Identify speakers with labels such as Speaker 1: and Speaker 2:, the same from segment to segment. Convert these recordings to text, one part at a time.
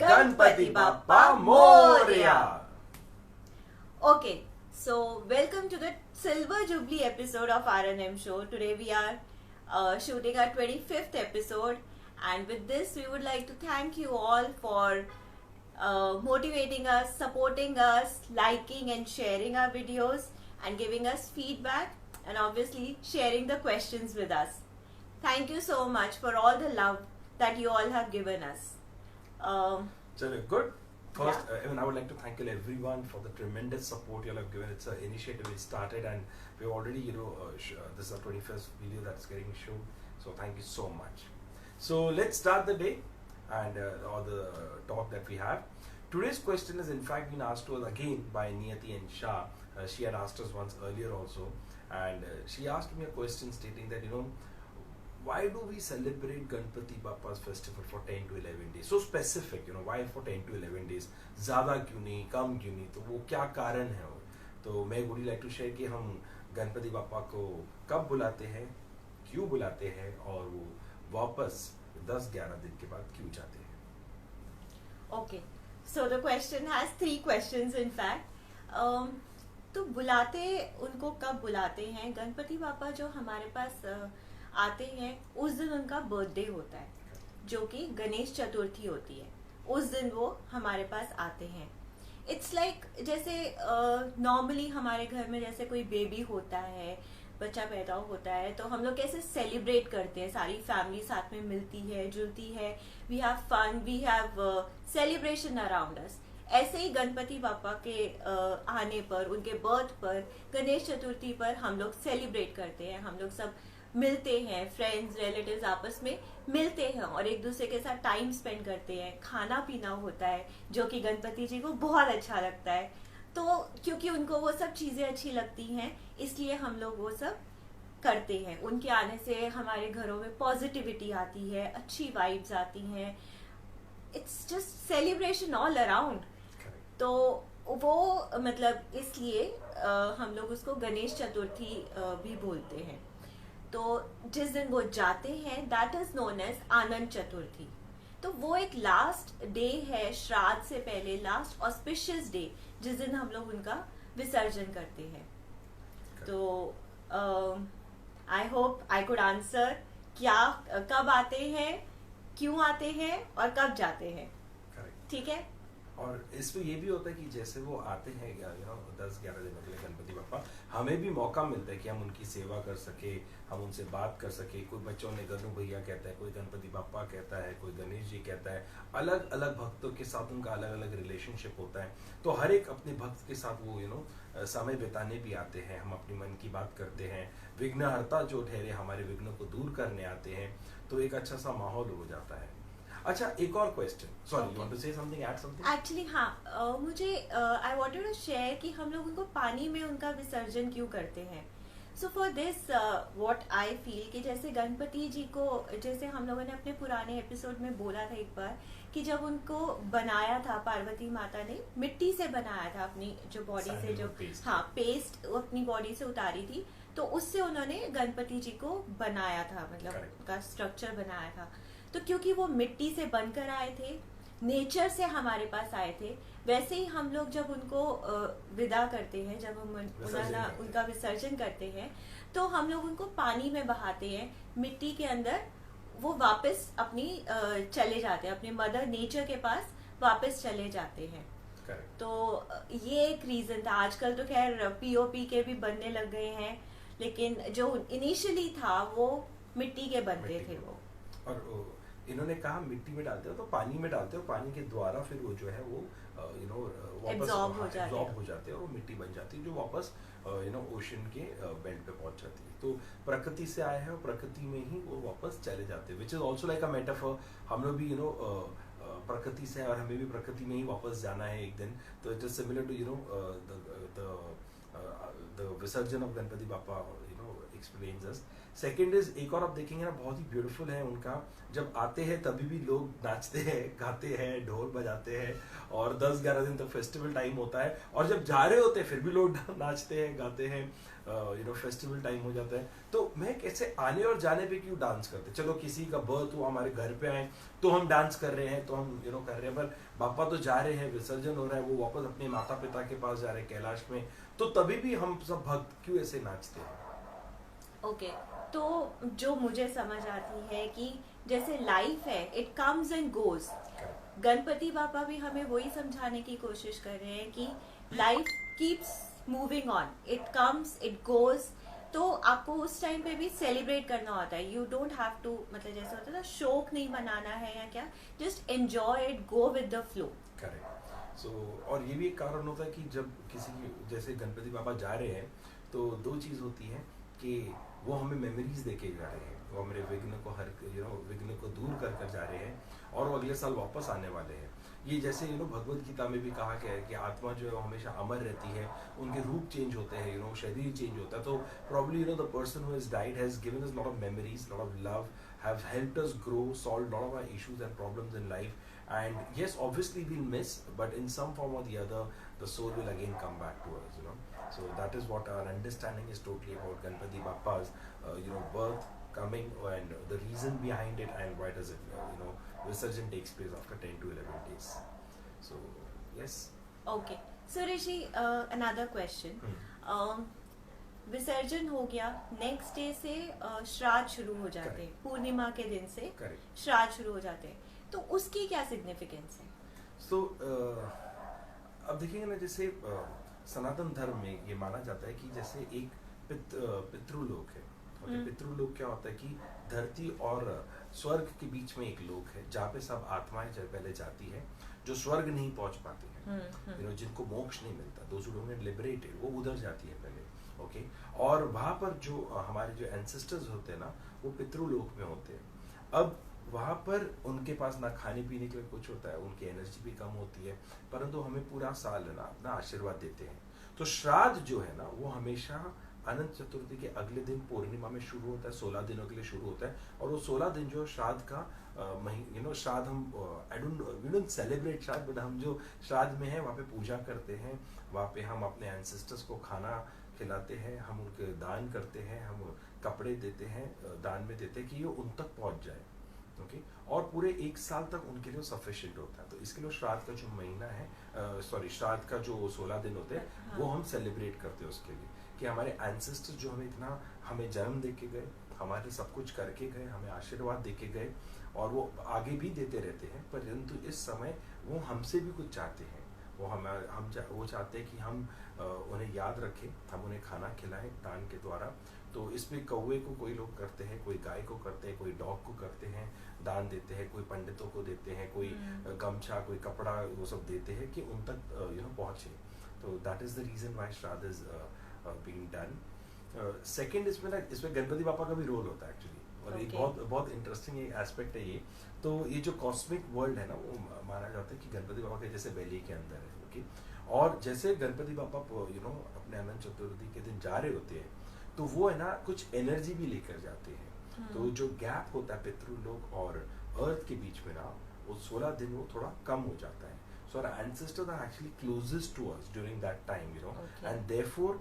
Speaker 1: Ganpati Bappa Moria!
Speaker 2: Okay, so welcome to the Silver Jubilee episode of R&M Show. Today we are shooting our 25th episode, and with this we would like to thank you all for motivating us, supporting us, liking and sharing our videos and giving us feedback, and obviously sharing the questions with us. Thank you so much for all the love that you all have given us.
Speaker 1: Chalo, good. First, even I would like to thank everyone for the tremendous support you all have given. It's an initiative we started, and we already, this is our 21st video that's getting shown. So thank you so much. So let's start the day and or the talk that we have. Today's question is in fact been asked to us again by Niyati and Shah. She had asked us once earlier also, and she asked me a question stating that why do we celebrate Ganpati Bappa's festival for 10 to 11 days? So specific, why for 10 to 11 days? ज़्यादा क्यों नहीं, कम क्यों नहीं? तो वो क्या कारण है? तो मैं would like to share कि हम गणपति बाप्पा को कब बुलाते हैं, क्यों बुलाते हैं, और वो वापस 10-11 दिन के बाद क्यों जाते हैं?
Speaker 2: Okay, so the question has 3 questions in fact. तो बुलाते उनको कब बुलाते हैं? गणपति बाप्पा जो हमारे पास आते हैं उस दिन उनका बर्थडे होता है, जो कि गणेश चतुर्थी होती है. उस दिन वो हमारे पास आते हैं. इट्स लाइक जैसे नॉर्मली हमारे घर में जैसे कोई बेबी होता है, बच्चा पैदा होता है, तो हम लोग कैसे सेलिब्रेट करते हैं, सारी फैमिली साथ में मिलती है, जुलती है, we have fun, we have celebration around us. ऐसे ही गणपति बाप्पा के आने पर, उनके बर्थ पर, गणेश चतुर्थी पर हम लोग सेलिब्रेट करते हैं. हम लोग सब मिलते हैं, फ्रेंड्स रिलेटिव्स आपस में मिलते हैं और एक दूसरे के साथ टाइम स्पेंड करते हैं. खाना पीना होता है जो कि गणपति जी को बहुत अच्छा लगता है. तो क्योंकि उनको वो सब चीजें अच्छी लगती हैं, इसलिए हम लोग वो सब करते हैं. उनके आने से हमारे घरों में पॉजिटिविटी आती है, अच्छी वाइब्स आती हैं. It's just celebration all around. तो वो मतलब इसलिए हम लोग उसको गणेश चतुर्थी भी बोलते हैं. तो जिस दिन वो जाते हैं दैट इज नोन एज आनंद चतुर्थी. तो वो एक लास्ट डे है श्राद्ध से पहले, लास्ट ऑस्पिशियस डे, जिस दिन हम लोग उनका विसर्जन करते हैं. तो I hope I could answer क्या कब आते हैं, क्यों आते हैं और कब जाते हैं. ठीक है.
Speaker 1: और इसमें ये भी होता है कि जैसे वो आते हैं 10-11 दिनों के लिए गणपति बाप्पा, हमें भी मौका मिलता है कि हम उनकी सेवा कर सके, हम उनसे बात कर सके. कोई बच्चों ने गणू भैया कहता है, कोई गणपति बाप्पा कहता है, कोई गणेश जी कहता है. अलग अलग भक्तों के साथ उनका अलग अलग रिलेशनशिप होता है. तो हर एक अपने भक्त के साथ वो समय बिताने भी आते हैं. हम अपनी मन की बात करते हैं. विघ्नहर्ता जो ठहरे हमारे विघ्नों को दूर करने आते हैं. तो एक अच्छा सा माहौल हो जाता है. अच्छा, एक और question. Sorry, you want to say something, add something?
Speaker 2: Actually हाँ, मुझे आई वांटेड टू शेयर कि हम लोग उनको पानी में उनका विसर्जन क्यों करते हैं. So for this what I feel कि जैसे गणपति जी को, जैसे हम लोगों ने अपने पुराने एपिसोड में बोला था एक बार कि जब उनको बनाया था, पार्वती माता ने मिट्टी से बनाया था अपनी जो बॉडी से, जो पेस्ट अपनी बॉडी से उतारी थी, तो उससे उन्होंने गणपति जी को बनाया था, मतलब उनका स्ट्रक्चर बनाया था. तो क्योंकि वो मिट्टी से बनकर आए थे, नेचर से हमारे पास आए थे, वैसे ही हम लोग जब उनको विदा करते हैं, जब हम उनका विसर्जन करते हैं, तो हम लोग उनको पानी में बहाते हैं, मिट्टी के अंदर वो वापस अपनी चले जाते हैं, अपने मदर नेचर के पास वापस चले जाते हैं. तो ये एक रीजन था. आजकल तो खैर पीओपी के भी बनने लग गए हैं, लेकिन जो इनिशियली था वो मिट्टी के बनते थे. वो
Speaker 1: और इन्होंने कहा मिट्टी में डालते हो तो पानी में डालते हो, पानी के द्वारा फिर वो जो है वो वापस
Speaker 2: एब्जॉर्ब हो
Speaker 1: जाते हैं और वो मिट्टी बन जाती है, जो वापस ओशन के बेड पे पहुंच जाती है. तो प्रकृति से आए हैं और प्रकृति में ही वो वापस चले जाते हैं, which is also like a metaphor. हम लोग भी प्रकृति से, और हमें भी प्रकृति में ही वापस जाना है एक दिन. तो it is similar to the विसर्जन of Ganpati Bappa. explains us. Second is एक और आप देखेंगे ना बहुत ही beautiful है उनका, जब आते हैं तभी भी लोग नाचते हैं, गाते हैं, ढोल बजाते हैं, और 10-11 दिन तक फेस्टिवल टाइम होता है, और जब जा रहे होते हैं फिर भी लोग नाचते हैं, गाते हैं, फेस्टिवल टाइम हो जाता है. तो मैं कैसे आने और जाने पे क्यों डांस करते, चलो किसी का बर्थ हुआ हमारे घर पे आए तो हम डांस कर रहे हैं, तो हम कर रहे हैं, पर बापा तो जा रहे हैं, विसर्जन हो रहा है, वो वापस अपने माता पिता के पास जा रहे हैं कैलाश में, तो तभी भी हम सब भक्त क्यों ऐसे नाचते हैं?
Speaker 2: ओके, तो जो मुझे समझ आती है कि जैसे लाइफ है, it comes and goes. Ganpati Baba भी हमें वही समझाने की कोशिश कर रहे हैं कि life keeps moving on, it comes it goes. तो आपको उस टाइम पे भी सेलिब्रेट करना होता है. यू डोंट हैव टू, मतलब जैसे होता है ना, शौक नहीं मनाना है या क्या, just enjoy it, go with the flow.
Speaker 1: Correct. So और ये भी एक कारण होता है कि जब किसी की जैसे गणपति बाबा जा रहे हैं तो दो चीज़ होती है कि वो हमें मेमोरीज देके जा रहे हैं, वो हमारे विघ्न को विघ्न को दूर कर कर जा रहे हैं, और वो अगले साल वापस आने वाले हैं. ये जैसे भगवद गीता में भी कहा गया है कि आत्मा जो है वो हमेशा अमर रहती है, उनके रूप चेंज होते हैं, शरीर चेंज होता है. तो probably the person who has died has given us lot of memories, lot of love, have helped us grow, solved a lot of our issues and problems in life, and yes, obviously we'll miss, but in some form or the other the soul will again come back to us. So that is what our understanding is totally about Ganpati Bappa's birth, coming, and the reason behind it, and why does it Visarjan takes place after 10 to 11 days. So yes.
Speaker 2: Okay, so Rishi, another question. विसर्जन हो गया, next day से श्राद्ध शुरू हो जाते हैं, पूर्णिमा के दिन से श्राद्ध शुरू हो जाते हैं, तो उसकी क्या सिग्निफिकेंस है?
Speaker 1: So अब देखेंगे ना, जैसे सनातन धर्म में ये माना जाता है कि जैसे एक पितृलोक है. पितृलोक क्या होता है कि धरती और स्वर्ग के बीच में एक लोक है जहाँ पे सब आत्माएं पहले जाती है जो स्वर्ग नहीं पहुंच पाती है, जिनको मोक्ष नहीं मिलता, those who don't get liberated, वो उधर जाती है पहले. ओके, और वहाँ पर जो हमारे जो एंसेस्टर्स होते हैं ना, वो पितृलोक में होते हैं. अब वहाँ पर उनके पास ना खाने पीने के लिए कुछ होता है, उनकी एनर्जी भी कम होती है, परंतु हमें पूरा साल ना अपना आशीर्वाद देते हैं. तो श्राद्ध जो है ना, वो हमेशा अनंत चतुर्थी के अगले दिन पूर्णिमा में शुरू होता है, 16 दिनों के लिए शुरू होता है. और वो 16 दिन जो श्राद्ध का श्राद्ध हम वी डोंट सेलिब्रेट श्राद्ध, बट हम जो श्राद्ध में है वहाँ पे पूजा करते हैं, वहाँ पे हम अपने एंसेस्टर्स को खाना खिलाते हैं, हम उनके दान करते हैं, हम कपड़े देते हैं, दान में देते हैं कि ये उन तक पहुँच जाए. ओके, और पूरे एक साल तक उनके लिए सफिशिएंट होता है. तो इसके लिए श्राद्ध का जो महीना है, श्राद्ध का जो 16 दिन होते हैं, वो हम सेलिब्रेट करते हैं उसके लिए कि हमारे एंसेस्टर्स जो हमें जन्म दे के गए, हमारे सब कुछ करके गए, हमें आशीर्वाद दे के गए, और वो आगे भी देते रहते हैं, परंतु इस समय वो हमसे भी कुछ चाहते हैं. वो चाहते हैं कि हम उन्हें याद रखें, हम उन्हें खाना खिलाएं दान के द्वारा. तो इसमें कौवे को कोई लोग करते हैं, कोई गाय को करते हैं, कोई डॉग को करते हैं, दान देते हैं, कोई पंडितों को देते हैं, कोई गमछा, कोई कपड़ा, वो सब देते हैं कि उन तक पहुँचे. तो that is the reason why Shraddh is being done. Second इसमें गणपति बापा का भी रोल होता है एक्चुअली, और एक बहुत इंटरेस्टिंग एस्पेक्ट है ये. तो ये जो कॉस्मिक वर्ल्ड है ना, वो माना जाता है कि गणपति बापा के जैसे बेली के अंदर है. ओके, और जैसे गणपति बापा अपने अनंत चतुर्थी के दिन जा रहे होते हैं, तो वो है ना कुछ एनर्जी भी लेकर जाते हैं. तो जो गैप होता है पितृलोक और अर्थ के बीच में ना, वो 16 दिन वो थोड़ा कम हो जाता है. So our ancestors are actually closest to us during that time, and therefore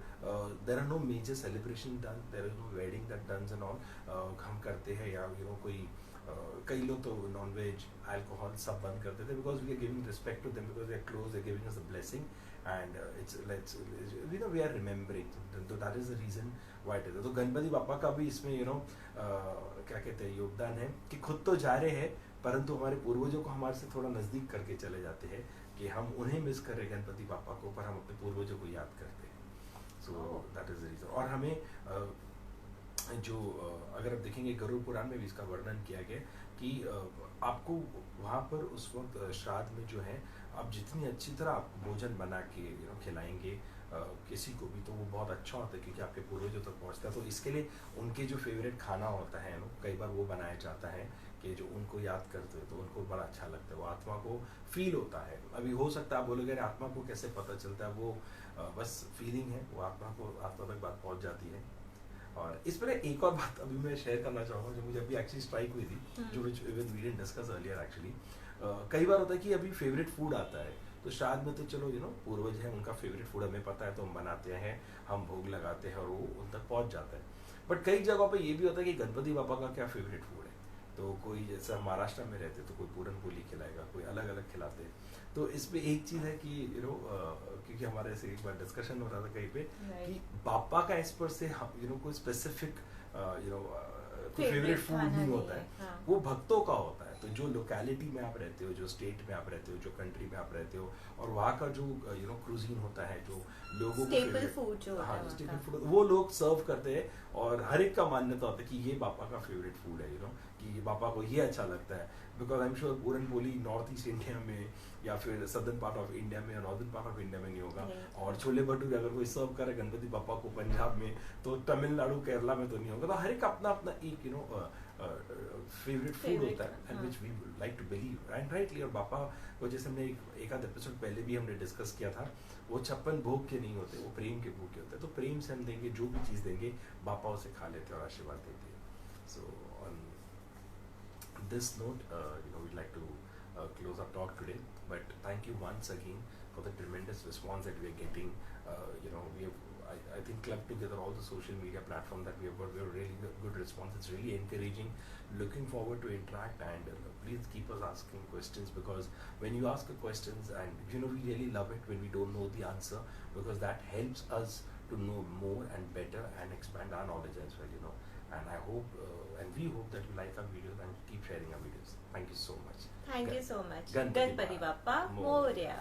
Speaker 1: there are no major celebration done. There is no wedding that done and all. हम करते हैं, या कई लोग तो नॉन वेज, अल्कोहल सब बंद कर देते हैं, because we are giving respect to them, because they are close, they are giving us a blessing, and we are remembering. So that is the reason why it is. तो गणपति बापा का भी इसमें क्या कहते हैं योगदान है कि खुद तो जा रहे हैं, परंतु हमारे पूर्वजों को हमारे से थोड़ा नजदीक करके चले जाते हैं कि हम उन्हें मिस कर रहे हैं गणपति बापा को, पर हम अपने पूर्वजों को याद करते हैं. So that is the reason. और हमें अगर आप देखेंगे गरुड़ पुराण में भी इसका वर्णन किया गया कि आपको वहाँ पर उस वक्त श्राद्ध में जो है, आप जितनी अच्छी तरह आप भोजन बना के खिलाएंगे किसी को भी, तो वो बहुत अच्छा होता है क्योंकि आपके पूर्वजों तक पहुँचता है. तो इसके लिए उनके जो फेवरेट खाना होता है कई बार वो बनाया जाता है कि जो उनको याद करते हैं, तो उनको बड़ा अच्छा लगता है, वो आत्मा को फील होता है. अभी हो सकता है आप बोलोगे आत्मा को कैसे पता चलता है, वो बस फीलिंग है, वो आत्मा तक बात पहुंच जाती है. और इस पर एक और बात अभी मैं शेयर करना चाहूँगा जो मुझे अभी एक्चुअली स्ट्राइक हुई थी, जो which even we didn't discuss earlier actually. कई बार होता है कि अभी फेवरेट फूड आता है, तो शायद में तो चलो पूर्वज है, उनका फेवरेट फूड हमें पता है तो हम बनाते हैं, हम भोग लगाते हैं और वो उन तक पहुंच जाता है। बट कई जगहों पे ये भी होता है कि गणपति बापा का क्या फेवरेट फूड है, तो कोई जैसा महाराष्ट्र में रहते तो कोई पूरन पोली खिलाएगा, कोई अलग अलग खिलाते हैं। तो इसमें एक चीज़ है कि क्योंकि हमारे से एक बार डिस्कशन हो रहा था कहीं पे कि बापा का इस पर से कोई स्पेसिफिक फेवरेट फूड नहीं होता है,
Speaker 2: हाँ.
Speaker 1: वो भक्तों का होता है। तो जो लोकेलिटी में आप रहते हो, जो स्टेट में आप रहते हो, जो कंट्री में आप रहते हो, और वहाँ का जो क्रूजीन होता है, जो लोगों को
Speaker 2: स्टेपल फूड जो
Speaker 1: हाँ स्टेपल फूड वो लोग सर्व करते हैं, और हर एक का मान्यता होता है कि ये बापा का फेवरेट फूड है, कि बापा को ये अच्छा लगता है। Because I am sure puran poli north east India में या फिर सदर्न पार्ट ऑफ इंडिया में या नॉर्दर्न पार्ट ऑफ इंडिया में नहीं होगा, और छोले भटूरे अगर कोई सर्व करे गणपति बापा को पंजाब में, तो तमिलनाडु केरला में तो नहीं होगा। तो हर एक अपना अपना एक फेवरेट फूड होता है, and which we like to believe and rightly. और बापा को जैसे हमने एक आध एपिसोड पहले भी हमने डिस्कस किया था, वो 56 भोग के नहीं होते, वो प्रेम के भोग के होते हैं। तो प्रेम से हम देंगे, जो भी चीज़ देंगे बापा उसे खा लेते हैं और आशीर्वाद देते हैं। So on this note we'd like to close our talk today, but thank you once again for the tremendous response that we are getting. We have I think clubbed together all the social media platform that we have got. We have really good response. It's really encouraging. Looking forward to interact, and please keep us asking questions, because when you ask questions, and we really love it when we don't know the answer, because that helps us to know more and better and expand our knowledge as well. And I hope and we hope that you like our videos and keep sharing our videos. Thank you so much.
Speaker 2: Thank you so much.
Speaker 1: Ganpati
Speaker 2: Ganpati Bappa Moria.